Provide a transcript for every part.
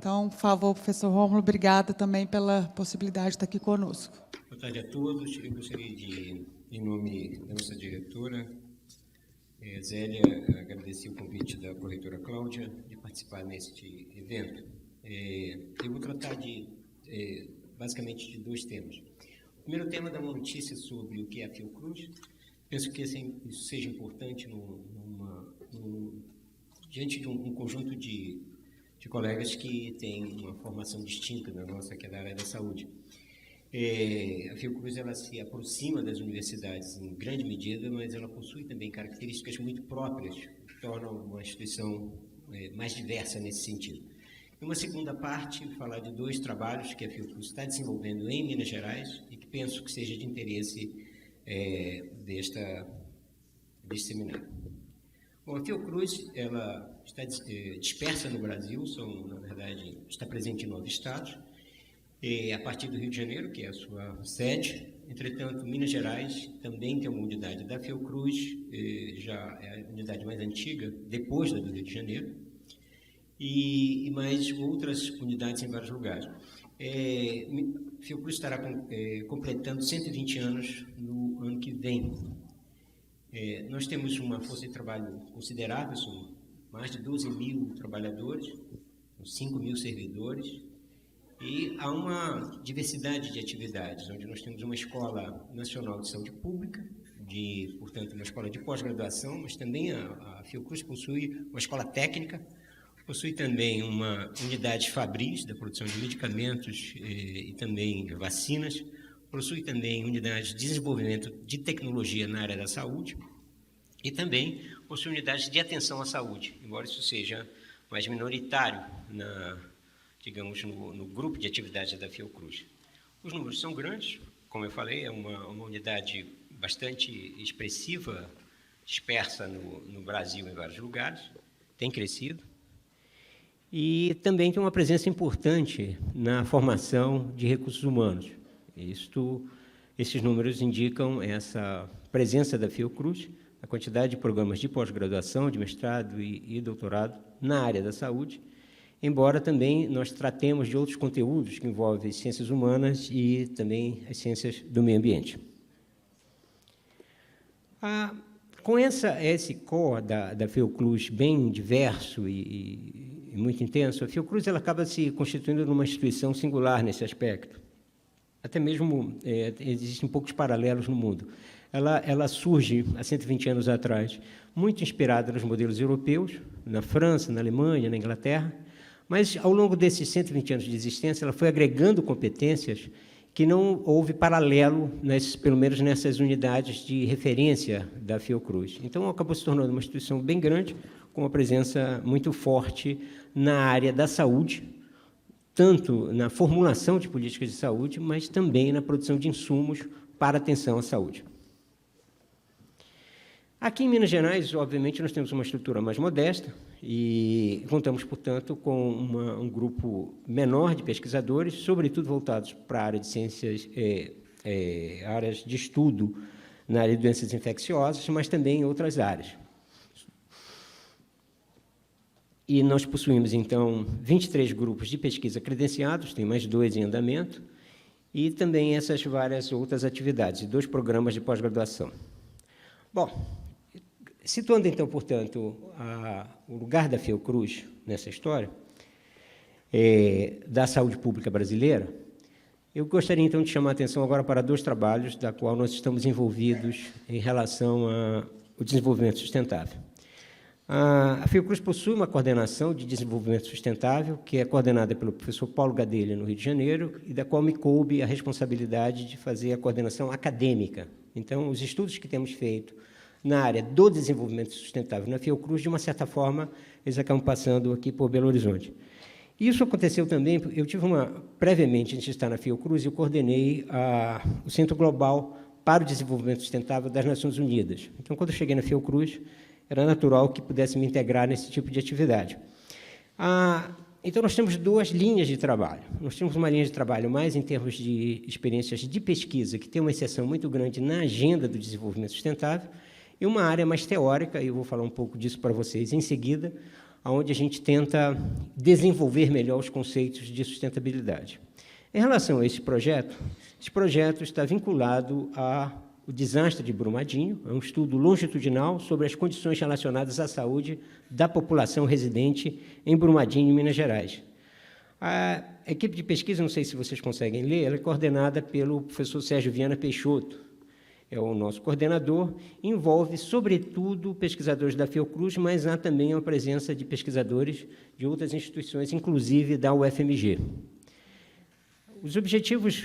Então, por favor, professor Rômulo, obrigada também pela possibilidade de estar aqui conosco. Boa tarde a todos. Eu gostaria de, em nome da nossa diretora, Zélia, agradecer o convite da corretora Cláudia de participar neste evento. Eu vou tratar basicamente de dois temas. O primeiro tema dá uma notícia sobre o que é a Fiocruz. Penso que isso seja importante diante de um conjunto de colegas que têm uma formação distinta da nossa, que é da área da saúde. A Fiocruz ela se aproxima das universidades em grande medida, mas ela possui também características muito próprias, que tornam uma instituição mais diversa nesse sentido. Em uma segunda parte, falar de dois trabalhos que a Fiocruz está desenvolvendo em Minas Gerais e que penso que seja de interesse deste seminário. Bom, a Fiocruz ela está dispersa no Brasil, na verdade, está presente em 9 estados, a partir do Rio de Janeiro, que é a sua sede. Entretanto, Minas Gerais também tem uma unidade da Fiocruz, já é a unidade mais antiga, depois da do Rio de Janeiro, e mais outras unidades em vários lugares. A Fiocruz estará completando 120 anos no ano que vem. Nós temos uma força de trabalho considerável, são mais de 12 mil trabalhadores, 5 mil servidores, e há uma diversidade de atividades, onde nós temos uma Escola Nacional de Saúde Pública, portanto, uma escola de pós-graduação, mas também a Fiocruz possui uma escola técnica, possui também uma unidade Fabris, da produção de medicamentos e também vacinas, possui também unidades de desenvolvimento de tecnologia na área da saúde e também possui unidades de atenção à saúde, embora isso seja mais minoritário no grupo de atividades da Fiocruz. Os números são grandes, como eu falei, é uma unidade bastante expressiva, dispersa no Brasil em vários lugares, tem crescido, e também tem uma presença importante na formação de recursos humanos. Esses números indicam essa presença da Fiocruz, a quantidade de programas de pós-graduação, de mestrado e doutorado na área da saúde, embora também nós tratemos de outros conteúdos que envolvem ciências humanas e também as ciências do meio ambiente. Com esse core da Fiocruz bem diverso e muito intenso, a Fiocruz ela acaba se constituindo numa instituição singular nesse aspecto. Até mesmo existem poucos paralelos no mundo. Ela surge há 120 anos atrás, muito inspirada nos modelos europeus, na França, na Alemanha, na Inglaterra, mas, ao longo desses 120 anos de existência, ela foi agregando competências que não houve paralelo, pelo menos nessas unidades de referência da Fiocruz. Então, acabou se tornando uma instituição bem grande, com uma presença muito forte na área da saúde, tanto na formulação de políticas de saúde, mas também na produção de insumos para atenção à saúde. Aqui em Minas Gerais, obviamente, nós temos uma estrutura mais modesta e contamos, portanto, com um grupo menor de pesquisadores, sobretudo voltados para a área de ciências, áreas de estudo na área de doenças infecciosas, mas também em outras áreas. E nós possuímos, então, 23 grupos de pesquisa credenciados, tem mais 2 em andamento, e também essas várias outras atividades, e 2 programas de pós-graduação. Bom, situando, então, portanto, o lugar da Fiocruz nessa história, da saúde pública brasileira, eu gostaria, então, de chamar a atenção agora para 2 trabalhos da qual nós estamos envolvidos em relação ao desenvolvimento sustentável. A Fiocruz possui uma coordenação de desenvolvimento sustentável, que é coordenada pelo professor Paulo Gadelha, no Rio de Janeiro, e da qual me coube a responsabilidade de fazer a coordenação acadêmica. Então, os estudos que temos feito na área do desenvolvimento sustentável na Fiocruz, de uma certa forma, eles acabam passando aqui por Belo Horizonte. Isso aconteceu também, eu tive previamente, antes de estar na Fiocruz, eu coordenei o Centro Global para o Desenvolvimento Sustentável das Nações Unidas. Então, quando eu cheguei na Fiocruz, era natural que pudesse me integrar nesse tipo de atividade. Então, nós temos 2 linhas de trabalho. Nós temos uma linha de trabalho mais em termos de experiências de pesquisa, que tem uma inserção muito grande na agenda do desenvolvimento sustentável, e uma área mais teórica, e eu vou falar um pouco disso para vocês em seguida, onde a gente tenta desenvolver melhor os conceitos de sustentabilidade. Em relação a esse projeto está vinculado ao desastre de Brumadinho, é um estudo longitudinal sobre as condições relacionadas à saúde da população residente em Brumadinho, Minas Gerais. A equipe de pesquisa, não sei se vocês conseguem ler, ela é coordenada pelo professor Sérgio Viana Peixoto, é o nosso coordenador, envolve, sobretudo, pesquisadores da Fiocruz, mas há também a presença de pesquisadores de outras instituições, inclusive da UFMG. Os objetivos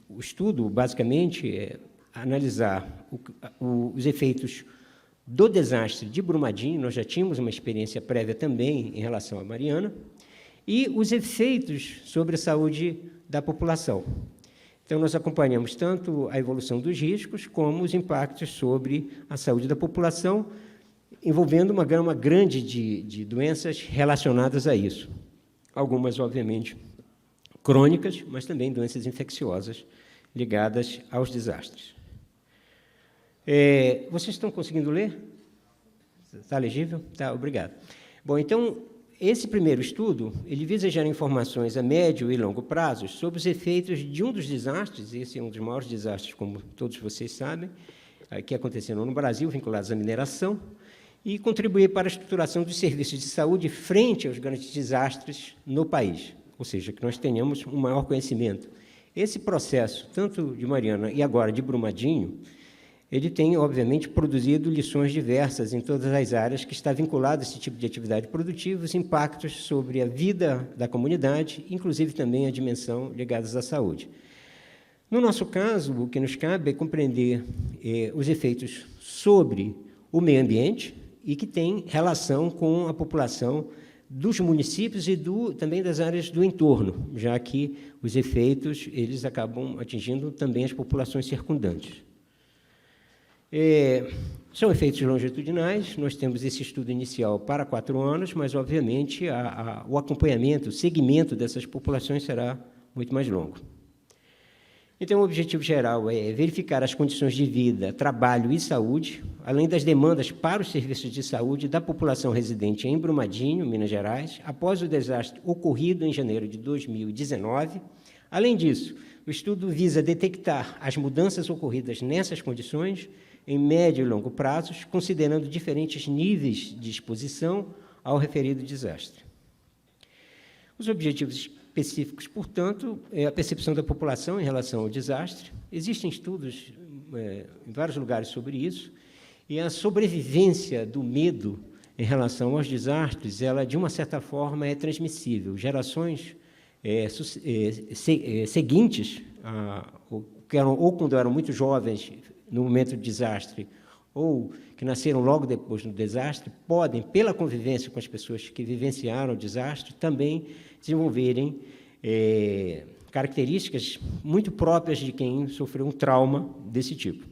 do estudo, basicamente, é analisar os efeitos do desastre de Brumadinho, nós já tínhamos uma experiência prévia também em relação à Mariana, e os efeitos sobre a saúde da população. Então, nós acompanhamos tanto a evolução dos riscos, como os impactos sobre a saúde da população, envolvendo uma gama grande de doenças relacionadas a isso. Algumas, obviamente, crônicas, mas também doenças infecciosas ligadas aos desastres. Vocês estão conseguindo ler? Está legível? Tá, obrigado. Bom, então, esse primeiro estudo, ele visa gerar informações a médio e longo prazo sobre os efeitos de um dos desastres, esse é um dos maiores desastres, como todos vocês sabem, que aconteceram no Brasil, vinculados à mineração, e contribuir para a estruturação dos serviços de saúde frente aos grandes desastres no país, ou seja, que nós tenhamos um maior conhecimento. Esse processo, tanto de Mariana e agora de Brumadinho, ele tem, obviamente, produzido lições diversas em todas as áreas que está vinculado a esse tipo de atividade produtiva, os impactos sobre a vida da comunidade, inclusive também a dimensão ligadas à saúde. No nosso caso, o que nos cabe é compreender os efeitos sobre o meio ambiente e que tem relação com a população dos municípios e também das áreas do entorno, já que os efeitos eles acabam atingindo também as populações circundantes. São efeitos longitudinais, nós temos esse estudo inicial para 4 anos, mas, obviamente, o acompanhamento, o segmento dessas populações será muito mais longo. Então, o objetivo geral é verificar as condições de vida, trabalho e saúde, além das demandas para os serviços de saúde da população residente em Brumadinho, Minas Gerais, após o desastre ocorrido em janeiro de 2019. Além disso, o estudo visa detectar as mudanças ocorridas nessas condições em médio e longo prazos, considerando diferentes níveis de exposição ao referido desastre. Os objetivos específicos, portanto, é a percepção da população em relação ao desastre. Existem estudos em vários lugares sobre isso, e a sobrevivência do medo em relação aos desastres, ela, de uma certa forma, é transmissível. Gerações seguintes, ou quando eram muito jovens, no momento do desastre, ou que nasceram logo depois do desastre, podem, pela convivência com as pessoas que vivenciaram o desastre, também desenvolverem características muito próprias de quem sofreu um trauma desse tipo.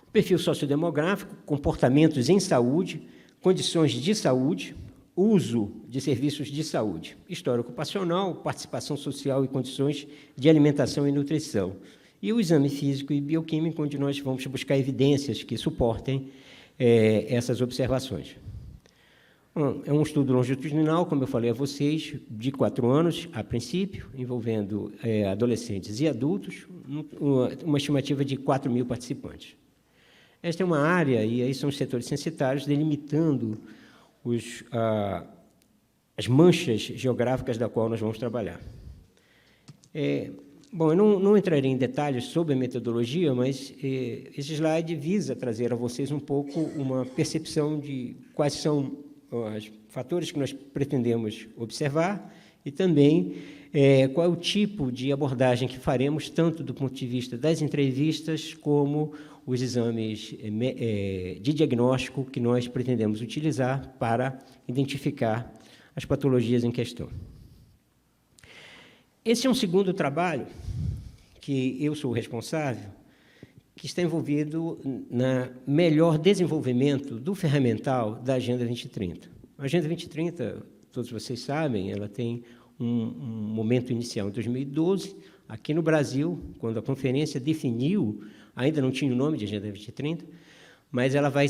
O perfil sociodemográfico, comportamentos em saúde, condições de saúde, uso de serviços de saúde, história ocupacional, participação social e condições de alimentação e nutrição. E o exame físico e bioquímico, onde nós vamos buscar evidências que suportem essas observações. É um estudo longitudinal, como eu falei a vocês, de 4 anos, a princípio, envolvendo adolescentes e adultos, uma estimativa de 4.000 participantes. Esta é uma área, e aí são os setores censitários, delimitando as manchas geográficas da qual nós vamos trabalhar. Bom, eu não entrarei em detalhes sobre a metodologia, mas esse slide visa trazer a vocês um pouco uma percepção de quais são os fatores que nós pretendemos observar e também qual é o tipo de abordagem que faremos, tanto do ponto de vista das entrevistas, como os exames de diagnóstico que nós pretendemos utilizar para identificar as patologias em questão. Esse é um segundo trabalho que eu sou responsável, que está envolvido no melhor desenvolvimento do ferramental da Agenda 2030. A Agenda 2030, todos vocês sabem, ela tem um momento inicial em 2012, aqui no Brasil, quando a conferência definiu, ainda não tinha o nome de Agenda 2030, mas ela vai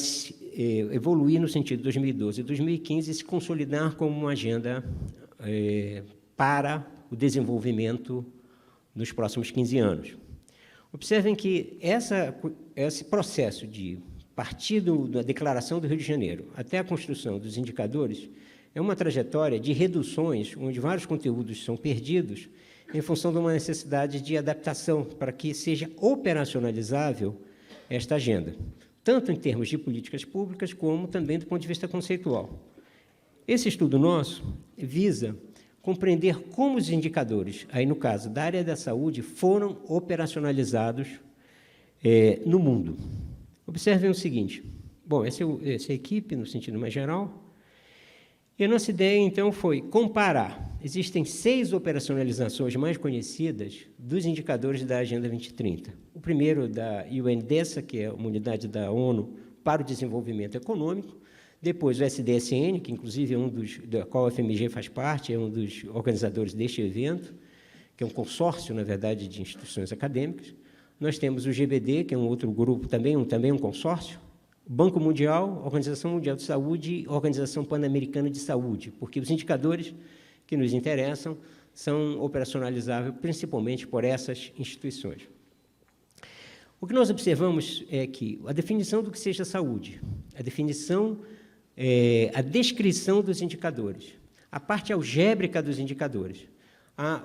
evoluir no sentido de 2012 e 2015 e se consolidar como uma agenda para o desenvolvimento nos próximos 15 anos. Observem que esse processo de partir da Declaração do Rio de Janeiro até a construção dos indicadores é uma trajetória de reduções, onde vários conteúdos são perdidos em função de uma necessidade de adaptação para que seja operacionalizável esta agenda, tanto em termos de políticas públicas, como também do ponto de vista conceitual. Esse estudo nosso visa compreender como os indicadores, aí no caso da área da saúde, foram operacionalizados no mundo. Observem o seguinte, bom, essa é a equipe, no sentido mais geral, e a nossa ideia, então, foi comparar. Existem 6 operacionalizações mais conhecidas dos indicadores da Agenda 2030. O primeiro da UNDESA, que é uma unidade da ONU para o Desenvolvimento Econômico, depois o SDSN, que inclusive é da qual a FMG faz parte, é um dos organizadores deste evento, que é um consórcio, na verdade, de instituições acadêmicas. Nós temos o GBD, que é um outro grupo, também um consórcio, Banco Mundial, Organização Mundial de Saúde e Organização Pan-Americana de Saúde, porque os indicadores que nos interessam são operacionalizáveis principalmente por essas instituições. O que nós observamos é que a definição do que seja saúde, a descrição dos indicadores, a parte algébrica dos indicadores,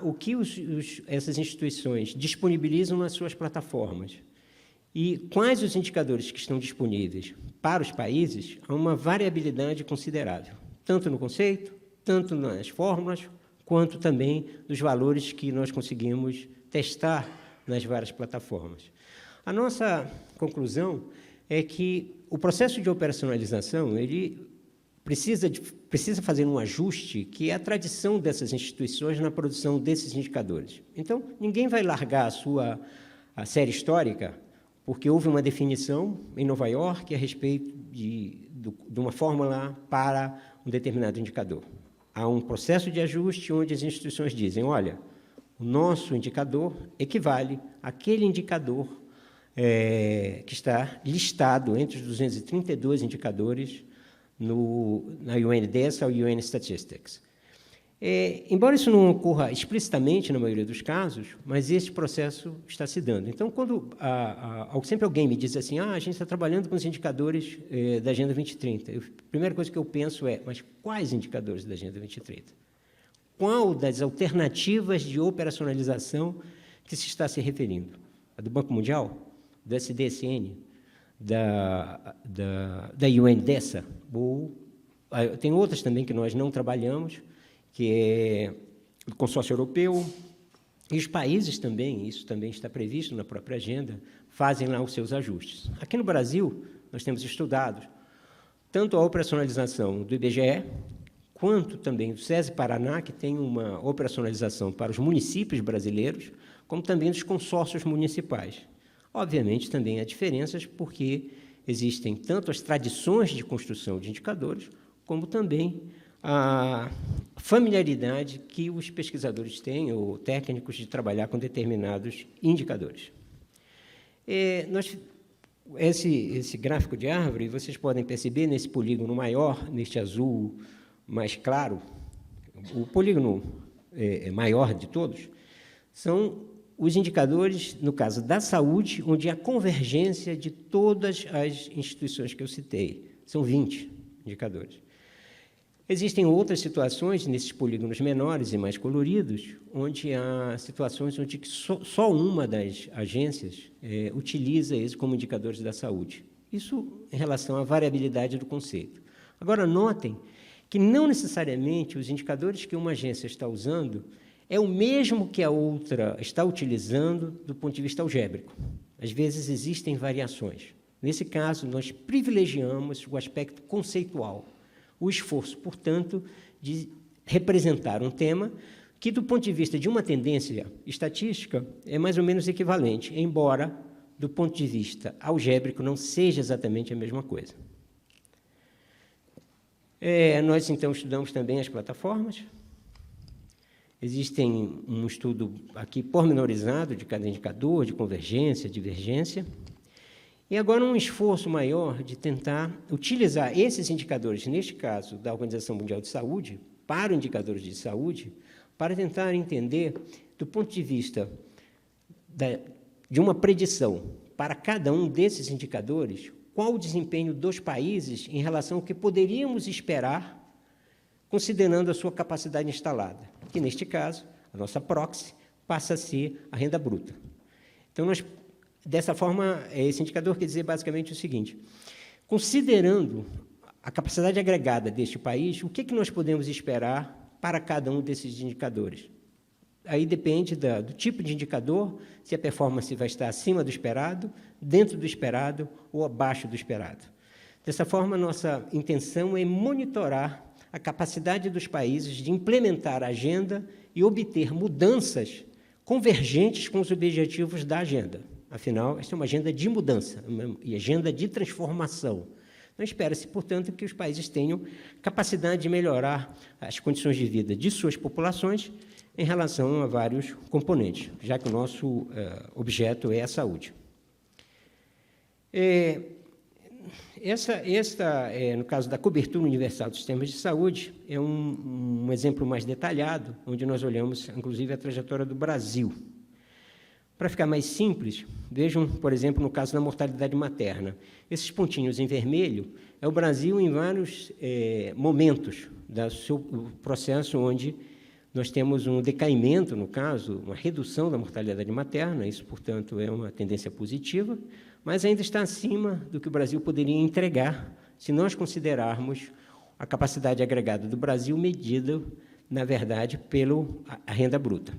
o que essas instituições disponibilizam nas suas plataformas e quais os indicadores que estão disponíveis para os países, há uma variabilidade considerável, tanto no conceito, tanto nas fórmulas, quanto também nos valores que nós conseguimos testar nas várias plataformas. A nossa conclusão é que o processo de operacionalização ele precisa fazer um ajuste que é a tradição dessas instituições na produção desses indicadores. Então, ninguém vai largar a série histórica porque houve uma definição em Nova York a respeito de uma fórmula para um determinado indicador. Há um processo de ajuste onde as instituições dizem, olha, o nosso indicador equivale àquele indicador que está listado entre os 232 indicadores na UNDESA ou UN Statistics. Embora isso não ocorra explicitamente na maioria dos casos, mas esse processo está se dando. Então, quando sempre alguém me diz assim, a gente está trabalhando com os indicadores da Agenda 2030, a primeira coisa que eu penso é, mas quais indicadores da Agenda 2030? Qual das alternativas de operacionalização que se está se referindo? A do Banco Mundial? Do SDSN? Da UNDESA? Tem outras também que nós não trabalhamos, que é o consórcio europeu, e os países também, isso também está previsto na própria agenda, fazem lá os seus ajustes. Aqui no Brasil, nós temos estudado tanto a operacionalização do IBGE, quanto também do SESI Paraná, que tem uma operacionalização para os municípios brasileiros, como também dos consórcios municipais. Obviamente, também há diferenças, porque existem tanto as tradições de construção de indicadores, como também a familiaridade que os pesquisadores têm, ou técnicos, de trabalhar com determinados indicadores. Esse gráfico de árvore, vocês podem perceber nesse polígono maior, neste azul mais claro, o polígono maior de todos, são os indicadores, no caso da saúde, onde há convergência de todas as instituições que eu citei. São 20 indicadores. Existem outras situações, nesses polígonos menores e mais coloridos, onde há situações onde só uma das agências utiliza isso como indicadores da saúde. Isso em relação à variabilidade do conceito. Agora, notem que não necessariamente os indicadores que uma agência está usando é o mesmo que a outra está utilizando do ponto de vista algébrico. Às vezes existem variações. Nesse caso, nós privilegiamos o aspecto conceitual, o esforço, portanto, de representar um tema que, do ponto de vista de uma tendência estatística, é mais ou menos equivalente, embora, do ponto de vista algébrico, não seja exatamente a mesma coisa. Nós, então, estudamos também as plataformas. Existem um estudo aqui pormenorizado de cada indicador, de convergência, divergência. E agora um esforço maior de tentar utilizar esses indicadores, neste caso da Organização Mundial de Saúde, para indicadores de saúde, para tentar entender, do ponto de vista de uma predição para cada um desses indicadores, qual o desempenho dos países em relação ao que poderíamos esperar, considerando a sua capacidade instalada, que, neste caso, a nossa proxy passa a ser a renda bruta. Então, dessa forma, esse indicador quer dizer basicamente o seguinte: considerando a capacidade agregada deste país, o que nós podemos esperar para cada um desses indicadores? Aí depende do tipo de indicador, se a performance vai estar acima do esperado, dentro do esperado ou abaixo do esperado. Dessa forma, nossa intenção é monitorar a capacidade dos países de implementar a agenda e obter mudanças convergentes com os objetivos da agenda. Afinal, esta é uma agenda de mudança e agenda de transformação. Então, espera-se, portanto, que os países tenham capacidade de melhorar as condições de vida de suas populações em relação a vários componentes, já que o nosso objeto é a saúde. No caso da cobertura universal dos sistemas de saúde, é um exemplo mais detalhado, onde nós olhamos, inclusive, a trajetória do Brasil. Para ficar mais simples, vejam, por exemplo, no caso da mortalidade materna. Esses pontinhos em vermelho é o Brasil em vários momentos do seu processo, onde nós temos um decaimento, no caso, uma redução da mortalidade materna, isso, portanto, é uma tendência positiva, mas ainda está acima do que o Brasil poderia entregar se nós considerarmos a capacidade agregada do Brasil medida, na verdade, pela renda bruta.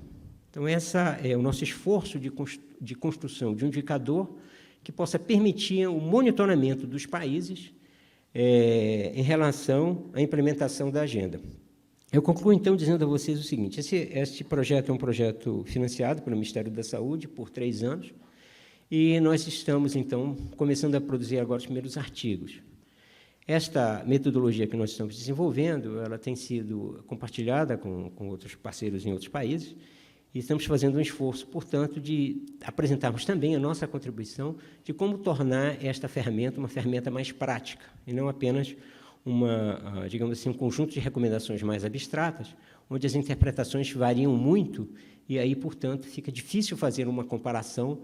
Então, esse é o nosso esforço de construção de um indicador que possa permitir o monitoramento dos países em relação à implementação da agenda. Eu concluo, então, dizendo a vocês o seguinte: este projeto é um projeto financiado pelo Ministério da Saúde por 3 anos, e nós estamos, então, começando a produzir agora os primeiros artigos. Esta metodologia que nós estamos desenvolvendo, ela tem sido compartilhada com outros parceiros em outros países, e estamos fazendo um esforço, portanto, de apresentarmos também a nossa contribuição de como tornar esta ferramenta uma ferramenta mais prática, e não apenas digamos assim, um conjunto de recomendações mais abstratas, onde as interpretações variam muito, e aí, portanto, fica difícil fazer uma comparação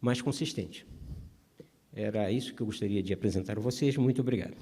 mais consistente. Era isso que eu gostaria de apresentar a vocês. Muito obrigado.